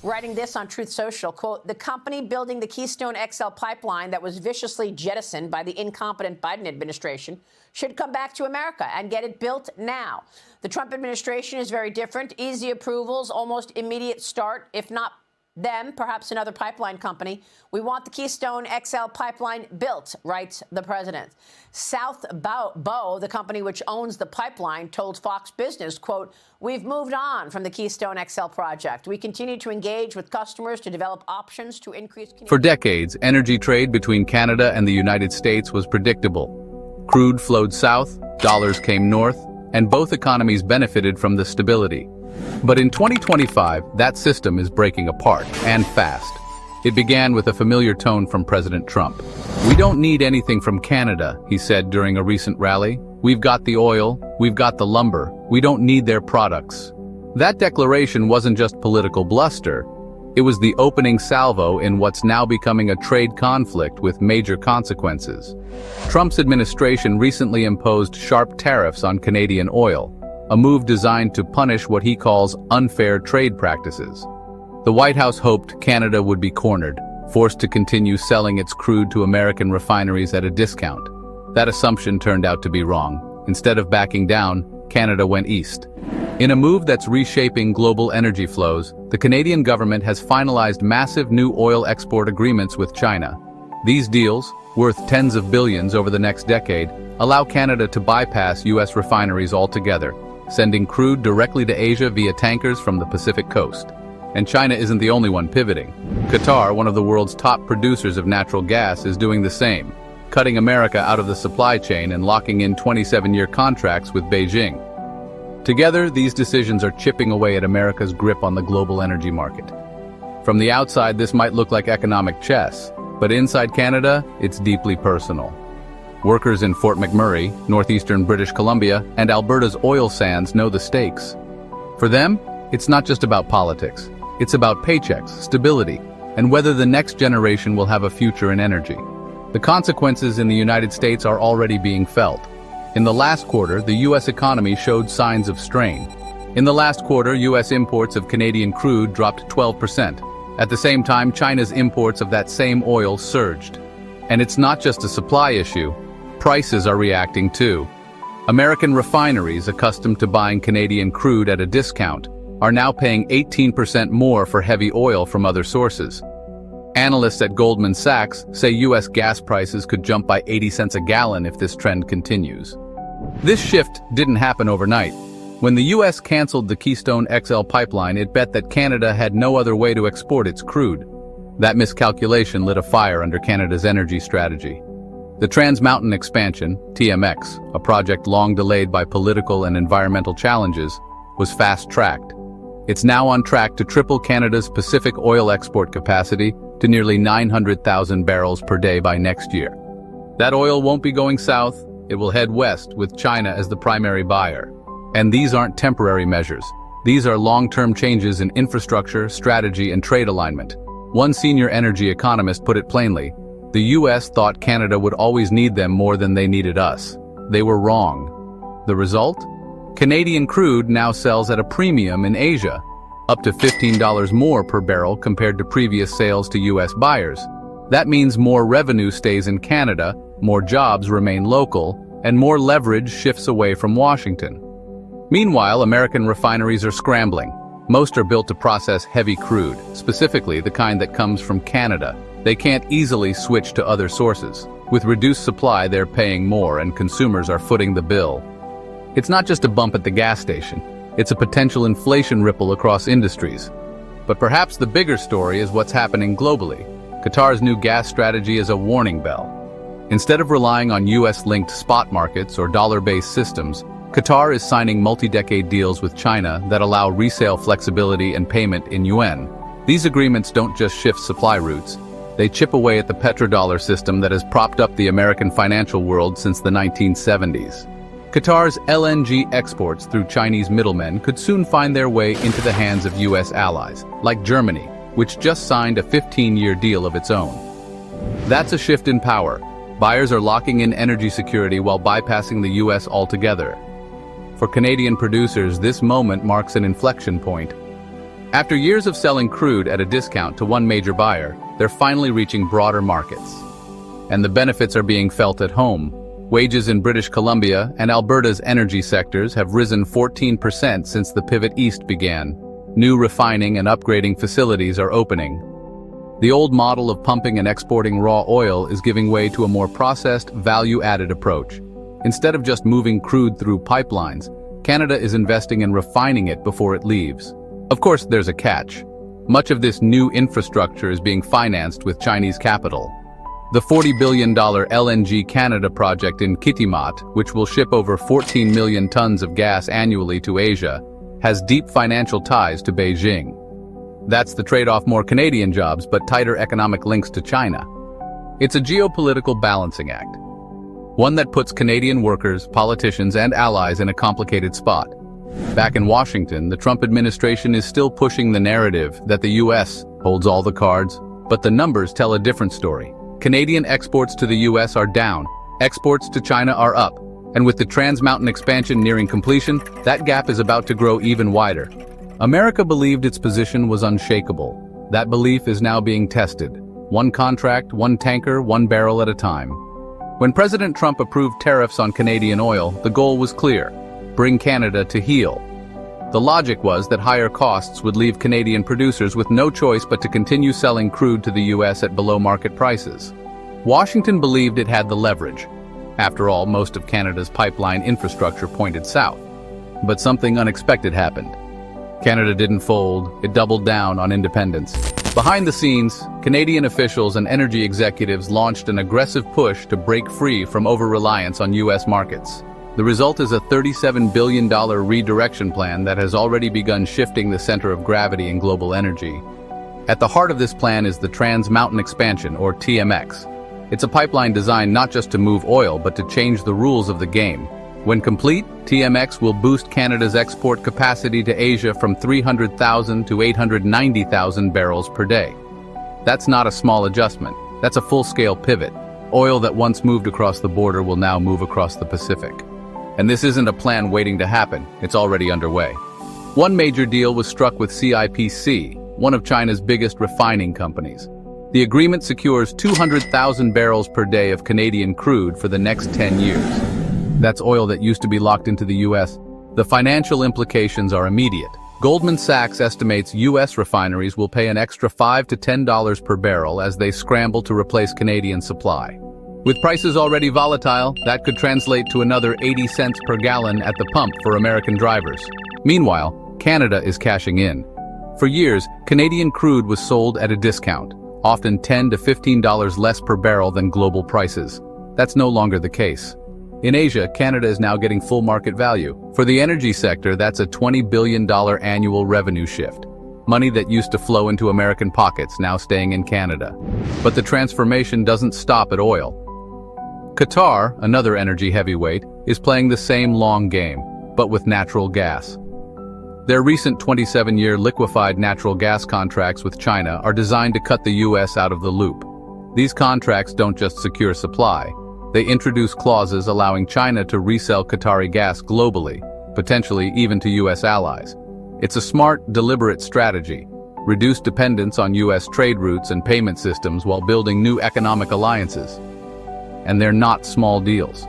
writing this on Truth Social, quote, "The company building the Keystone XL pipeline that was viciously jettisoned by the incompetent Biden administration should come back to America and get it built now. The Trump administration is very different. Easy approvals, almost immediate start, if not them, perhaps another pipeline company. We want the Keystone XL pipeline built," writes the president. South Bow, the company which owns the pipeline, told Fox Business, quote, "We've moved on from the Keystone XL project. We continue to engage with customers to develop options to increase..." For decades, energy trade between Canada and the United States was predictable. Crude flowed south, dollars came north, and both economies benefited from the stability. But in 2025, that system is breaking apart, and fast. It began with a familiar tone from President Trump. "We don't need anything from Canada," he said during a recent rally. "We've got the oil, we've got the lumber, we don't need their products." That declaration wasn't just political bluster. It was the opening salvo in what's now becoming a trade conflict with major consequences. Trump's administration recently imposed sharp tariffs on Canadian oil, a move designed to punish what he calls unfair trade practices. The White House hoped Canada would be cornered, forced to continue selling its crude to American refineries at a discount. That assumption turned out to be wrong. Instead of backing down, Canada went east. In a move that's reshaping global energy flows, the Canadian government has finalized massive new oil export agreements with China. These deals, worth tens of billions over the next decade, allow Canada to bypass U.S. refineries altogether, sending crude directly to Asia via tankers from the Pacific coast. And China isn't the only one pivoting. Qatar, one of the world's top producers of natural gas, is doing the same, cutting America out of the supply chain and locking in 27-year contracts with Beijing. Together, these decisions are chipping away at America's grip on the global energy market. From the outside, this might look like economic chess, but inside Canada, it's deeply personal. Workers in Fort McMurray, northeastern British Columbia, and Alberta's oil sands know the stakes. For them, it's not just about politics. It's about paychecks, stability, and whether the next generation will have a future in energy. The consequences in the United States are already being felt. In the last quarter, the U.S. economy showed signs of strain. In the last quarter, U.S. imports of Canadian crude dropped 12%. At the same time, China's imports of that same oil surged. And it's not just a supply issue. Prices are reacting too. American refineries, accustomed to buying Canadian crude at a discount, are now paying 18% more for heavy oil from other sources. Analysts at Goldman Sachs say U.S. gas prices could jump by 80 cents a gallon if this trend continues. This shift didn't happen overnight. When the U.S. canceled the Keystone XL pipeline, it bet that Canada had no other way to export its crude. That miscalculation lit a fire under Canada's energy strategy. The Trans Mountain Expansion, TMX, a project long delayed by political and environmental challenges, was fast-tracked. It's now on track to triple Canada's Pacific oil export capacity to nearly 900,000 barrels per day by next year. That oil won't be going south, it will head west with China as the primary buyer. And these aren't temporary measures. These are long-term changes in infrastructure, strategy, and trade alignment. One senior energy economist put it plainly: the U.S. thought Canada would always need them more than they needed us. They were wrong. The result? Canadian crude now sells at a premium in Asia, up to $15 more per barrel compared to previous sales to U.S. buyers. That means more revenue stays in Canada, more jobs remain local, and more leverage shifts away from Washington. Meanwhile, American refineries are scrambling. Most are built to process heavy crude, specifically the kind that comes from Canada. They can't easily switch to other sources. With reduced supply, they're paying more, and consumers are footing the bill. It's not just a bump at the gas station. It's a potential inflation ripple across industries. But perhaps the bigger story is what's happening globally. Qatar's new gas strategy is a warning bell. Instead of relying on US-linked spot markets or dollar-based systems, Qatar is signing multi-decade deals with China that allow resale flexibility and payment in yuan. These agreements don't just shift supply routes. They chip away at the petrodollar system that has propped up the American financial world since the 1970s. Qatar's LNG exports through Chinese middlemen could soon find their way into the hands of U.S. allies, like Germany, which just signed a 15-year deal of its own. That's a shift in power. Buyers are locking in energy security while bypassing the U.S. altogether. For Canadian producers, this moment marks an inflection point. After years of selling crude at a discount to one major buyer, they're finally reaching broader markets. And the benefits are being felt at home. Wages in British Columbia and Alberta's energy sectors have risen 14% since the pivot east began. New refining and upgrading facilities are opening. The old model of pumping and exporting raw oil is giving way to a more processed, value-added approach. Instead of just moving crude through pipelines, Canada is investing in refining it before it leaves. Of course, there's a catch. Much of this new infrastructure is being financed with Chinese capital. The $40 billion LNG Canada project in Kitimat, which will ship over 14 million tons of gas annually to Asia, has deep financial ties to Beijing. That's the trade-off: more Canadian jobs but tighter economic links to China. It's a geopolitical balancing act, one that puts Canadian workers, politicians, and allies in a complicated spot. Back in Washington, the Trump administration is still pushing the narrative that the U.S. holds all the cards, but the numbers tell a different story. Canadian exports to the U.S. are down, exports to China are up, and with the Trans Mountain expansion nearing completion, that gap is about to grow even wider. America believed its position was unshakable. That belief is now being tested. One contract, one tanker, one barrel at a time. When President Trump approved tariffs on Canadian oil, the goal was clear: bring Canada to heel. The logic was that higher costs would leave Canadian producers with no choice but to continue selling crude to the U.S. at below-market prices. Washington believed it had the leverage. After all, most of Canada's pipeline infrastructure pointed south. But something unexpected happened. Canada didn't fold, it doubled down on independence. Behind the scenes, Canadian officials and energy executives launched an aggressive push to break free from over-reliance on U.S. markets. The result is a $37 billion redirection plan that has already begun shifting the center of gravity in global energy. At the heart of this plan is the Trans Mountain expansion, or TMX. It's a pipeline designed not just to move oil, but to change the rules of the game. When complete, TMX will boost Canada's export capacity to Asia from 300,000 to 890,000 barrels per day. That's not a small adjustment. That's a full-scale pivot. Oil that once moved across the border will now move across the Pacific. And this isn't a plan waiting to happen, it's already underway. One major deal was struck with CIPC, one of China's biggest refining companies. The agreement secures 200,000 barrels per day of Canadian crude for the next 10 years. That's oil that used to be locked into the U.S. The financial implications are immediate. Goldman Sachs estimates U.S. refineries will pay an extra $5 to $10 per barrel as they scramble to replace Canadian supply. With prices already volatile, that could translate to another 80 cents per gallon at the pump for American drivers. Meanwhile, Canada is cashing in. For years, Canadian crude was sold at a discount, often $10 to $15 less per barrel than global prices. That's no longer the case. In Asia, Canada is now getting full market value. For the energy sector, that's a $20 billion annual revenue shift. Money that used to flow into American pockets now staying in Canada. But the transformation doesn't stop at oil. Qatar, another energy heavyweight, is playing the same long game, but with natural gas. Their recent 27-year liquefied natural gas contracts with China are designed to cut the U.S. out of the loop. These contracts don't just secure supply. They introduce clauses allowing China to resell Qatari gas globally, potentially even to U.S. allies. It's a smart, deliberate strategy. Reduce dependence on U.S. trade routes and payment systems while building new economic alliances. And they're not small deals.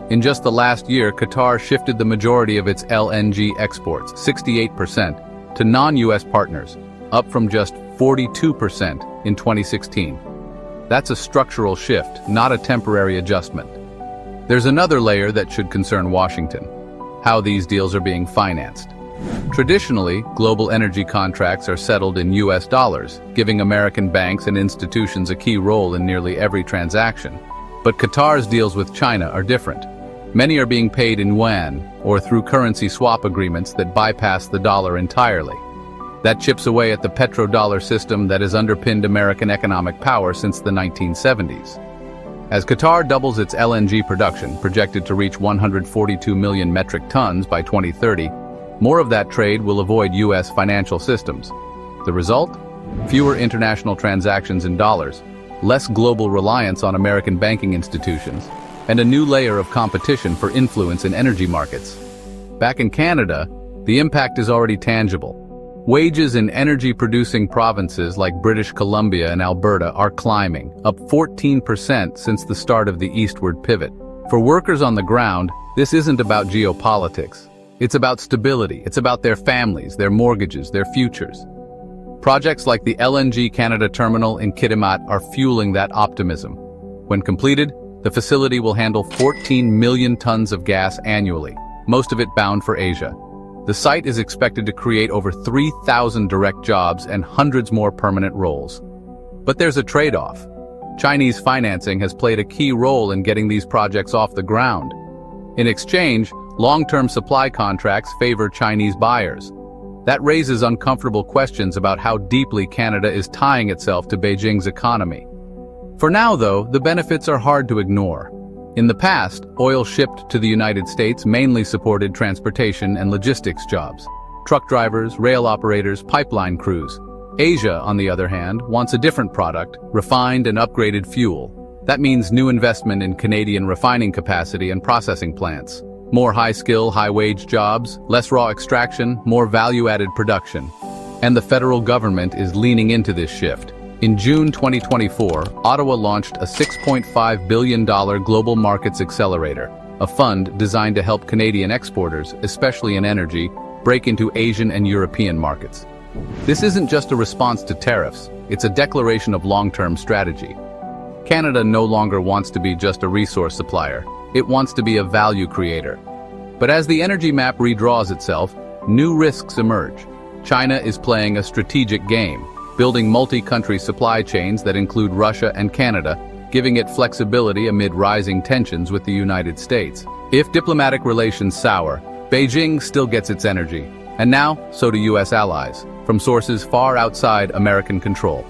In just the last year, Qatar shifted the majority of its LNG exports, 68%, to non-U.S. partners, up from just 42% in 2016. That's a structural shift, not a temporary adjustment. There's another layer that should concern Washington: how these deals are being financed. Traditionally, global energy contracts are settled in U.S. dollars, giving American banks and institutions a key role in nearly every transaction. But Qatar's deals with China are different. Many are being paid in yuan, or through currency swap agreements that bypass the dollar entirely. That chips away at the Petrodollar system that has underpinned American economic power since the 1970s. As Qatar doubles its LNG production, projected to reach 142 million metric tons by 2030, more of that trade will avoid U.S. financial systems. The result? Fewer international transactions in dollars, less global reliance on American banking institutions, and a new layer of competition for influence in energy markets. Back in Canada, the impact is already tangible. Wages in energy-producing provinces like British Columbia and Alberta are climbing, up 14% since the start of the eastward pivot. For workers on the ground, this isn't about geopolitics. It's about stability. It's about their families, their mortgages, their futures. Projects like the LNG Canada terminal in Kitimat are fueling that optimism. When completed, the facility will handle 14 million tons of gas annually, most of it bound for Asia. The site is expected to create over 3,000 direct jobs and hundreds more permanent roles. But there's a trade-off. Chinese financing has played a key role in getting these projects off the ground. In exchange, long-term supply contracts favor Chinese buyers. That raises uncomfortable questions about how deeply Canada is tying itself to Beijing's economy. For now, though, the benefits are hard to ignore. In the past, oil shipped to the United States mainly supported transportation and logistics jobs. Truck drivers, rail operators, pipeline crews. Asia, on the other hand, wants a different product, refined and upgraded fuel. That means new investment in Canadian refining capacity and processing plants. More high-skill, high-wage jobs, less raw extraction, more value-added production. And the federal government is leaning into this shift. In June 2024, Ottawa launched a $6.5 billion Global Markets Accelerator, a fund designed to help Canadian exporters, especially in energy, break into Asian and European markets. This isn't just a response to tariffs, it's a declaration of long-term strategy. Canada no longer wants to be just a resource supplier, it wants to be a value creator. But as the energy map redraws itself, new risks emerge. China is playing a strategic game, building multi-country supply chains that include Russia and Canada, giving it flexibility amid rising tensions with the United States. If diplomatic relations sour, Beijing still gets its energy. And now, so do U.S. allies, from sources far outside American control.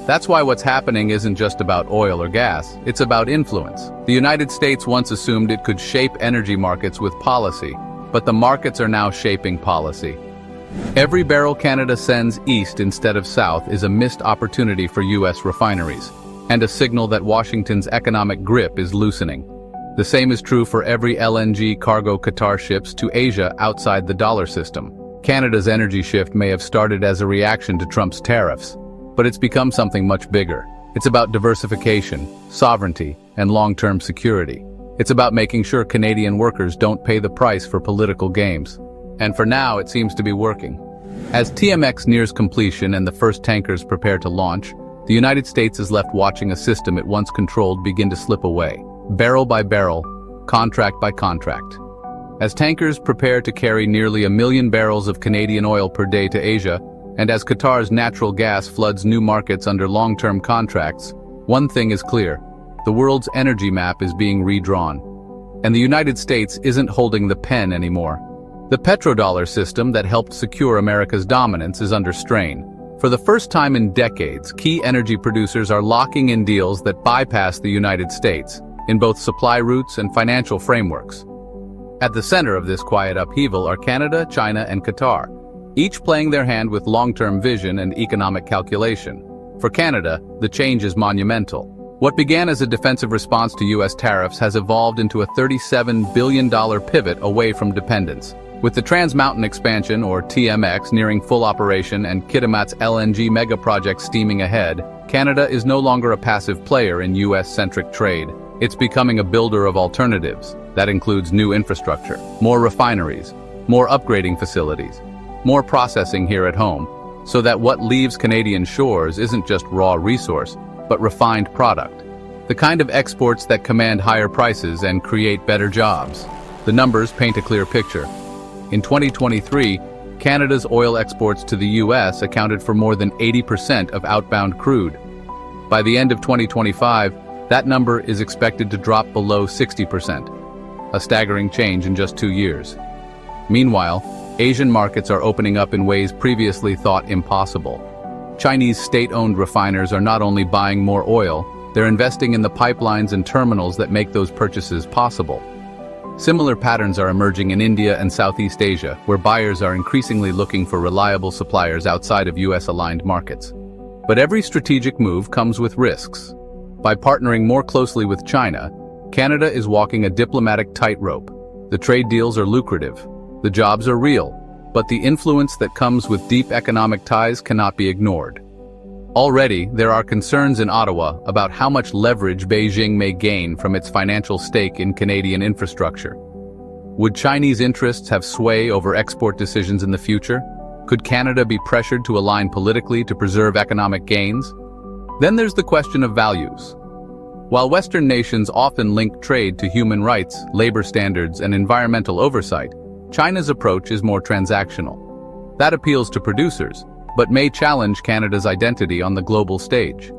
That's why what's happening isn't just about oil or gas, it's about influence. The United States once assumed it could shape energy markets with policy, but the markets are now shaping policy. Every barrel Canada sends east instead of south is a missed opportunity for U.S. refineries, and a signal that Washington's economic grip is loosening. The same is true for every LNG cargo Qatar ships to Asia outside the dollar system. Canada's energy shift may have started as a reaction to Trump's tariffs, but it's become something much bigger. It's about diversification, sovereignty, and long-term security. It's about making sure Canadian workers don't pay the price for political games. And for now, it seems to be working. As TMX nears completion and the first tankers prepare to launch, the United States is left watching a system it once controlled begin to slip away, barrel by barrel, contract by contract. As tankers prepare to carry nearly 1 million barrels of Canadian oil per day to Asia, and as Qatar's natural gas floods new markets under long-term contracts, one thing is clear: the world's energy map is being redrawn. And the United States isn't holding the pen anymore. The Petrodollar system that helped secure America's dominance is under strain. For the first time in decades, key energy producers are locking in deals that bypass the United States, in both supply routes and financial frameworks. At the center of this quiet upheaval are Canada, China, and Qatar, each playing their hand with long-term vision and economic calculation. For Canada, the change is monumental. What began as a defensive response to U.S. tariffs has evolved into a $37 billion pivot away from dependence. With the Trans Mountain Expansion, or TMX, nearing full operation and Kitimat's LNG megaproject steaming ahead, Canada is no longer a passive player in U.S.-centric trade. It's becoming a builder of alternatives. That includes new infrastructure, more refineries, more upgrading facilities, more processing here at home, so that what leaves Canadian shores isn't just raw resource, but refined product. The kind of exports that command higher prices and create better jobs. The numbers paint a clear picture. In 2023, Canada's oil exports to the U.S. accounted for more than 80% of outbound crude. By the end of 2025, that number is expected to drop below 60%, a staggering change in just 2 years. Meanwhile, Asian markets are opening up in ways previously thought impossible. Chinese state-owned refiners are not only buying more oil, they're investing in the pipelines and terminals that make those purchases possible. Similar patterns are emerging in India and Southeast Asia, where buyers are increasingly looking for reliable suppliers outside of US-aligned markets. But every strategic move comes with risks. By partnering more closely with China, Canada is walking a diplomatic tightrope. The trade deals are lucrative, the jobs are real, but the influence that comes with deep economic ties cannot be ignored. Already, there are concerns in Ottawa about how much leverage Beijing may gain from its financial stake in Canadian infrastructure. Would Chinese interests have sway over export decisions in the future? Could Canada be pressured to align politically to preserve economic gains? Then there's the question of values. While Western nations often link trade to human rights, labor standards, and environmental oversight, China's approach is more transactional. That appeals to producers, but may challenge Canada's identity on the global stage.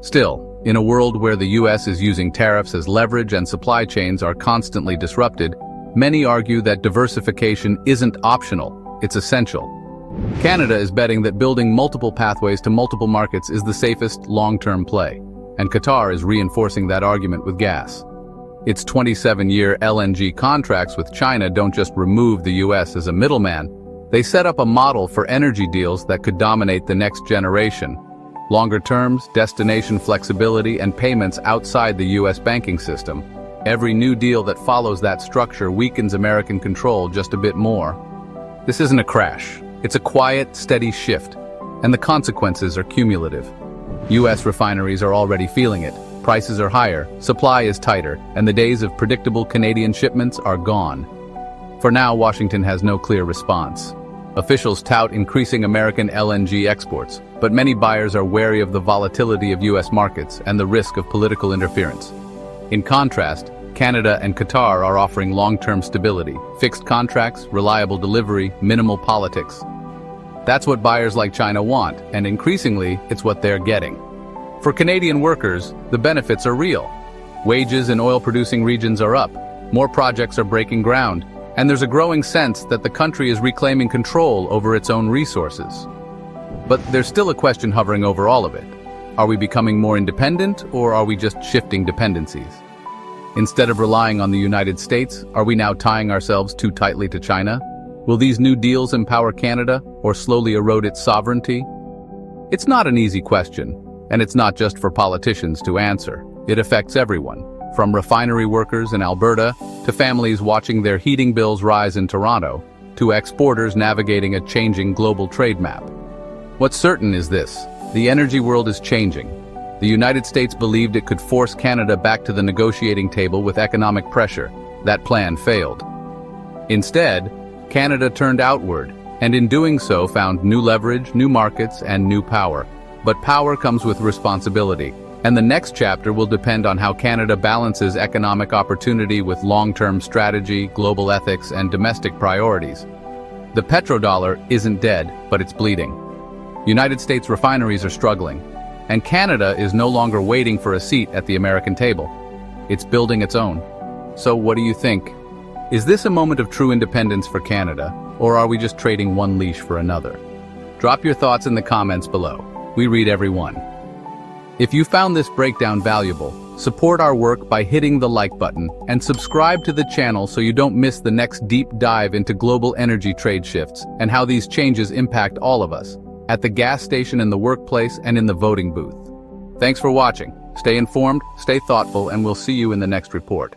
Still, in a world where the US is using tariffs as leverage and supply chains are constantly disrupted, many argue that diversification isn't optional, it's essential. Canada is betting that building multiple pathways to multiple markets is the safest long-term play, and Qatar is reinforcing that argument with gas. Its 27-year LNG contracts with China don't just remove the US as a middleman, they set up a model for energy deals that could dominate the next generation. Longer terms, destination flexibility, and payments outside the US banking system. Every new deal that follows that structure weakens American control just a bit more. This isn't a crash. It's a quiet, steady shift, and the consequences are cumulative. US refineries are already feeling it. Prices are higher, supply is tighter, and the days of predictable Canadian shipments are gone. For now, Washington has no clear response. Officials tout increasing American LNG exports, but many buyers are wary of the volatility of US markets and the risk of political interference. In contrast, Canada and Qatar are offering long-term stability, fixed contracts, reliable delivery, minimal politics. That's what buyers like China want, and increasingly, it's what they're getting. For Canadian workers, the benefits are real. Wages in oil-producing regions are up, more projects are breaking ground, and there's a growing sense that the country is reclaiming control over its own resources. But there's still a question hovering over all of it. Are we becoming more independent, or are we just shifting dependencies? Instead of relying on the United States, are we now tying ourselves too tightly to China? Will these new deals empower Canada, or slowly erode its sovereignty? It's not an easy question, and it's not just for politicians to answer. It affects everyone, from refinery workers in Alberta, to families watching their heating bills rise in Toronto, to exporters navigating a changing global trade map. What's certain is this: the energy world is changing. The United States believed it could force Canada back to the negotiating table with economic pressure. That plan failed. Instead, Canada turned outward, and in doing so found new leverage, new markets, and new power. But power comes with responsibility, and the next chapter will depend on how Canada balances economic opportunity with long-term strategy, global ethics, and domestic priorities. The petrodollar isn't dead, but it's bleeding. United States refineries are struggling, and Canada is no longer waiting for a seat at the American table. It's building its own. So what do you think? Is this a moment of true independence for Canada, or are we just trading one leash for another? Drop your thoughts in the comments below. We read every one. If you found this breakdown valuable, support our work by hitting the like button and subscribe to the channel so you don't miss the next deep dive into global energy trade shifts and how these changes impact all of us, at the gas station, in the workplace, and in the voting booth. Thanks for watching. Stay informed, stay thoughtful, and we'll see you in the next report.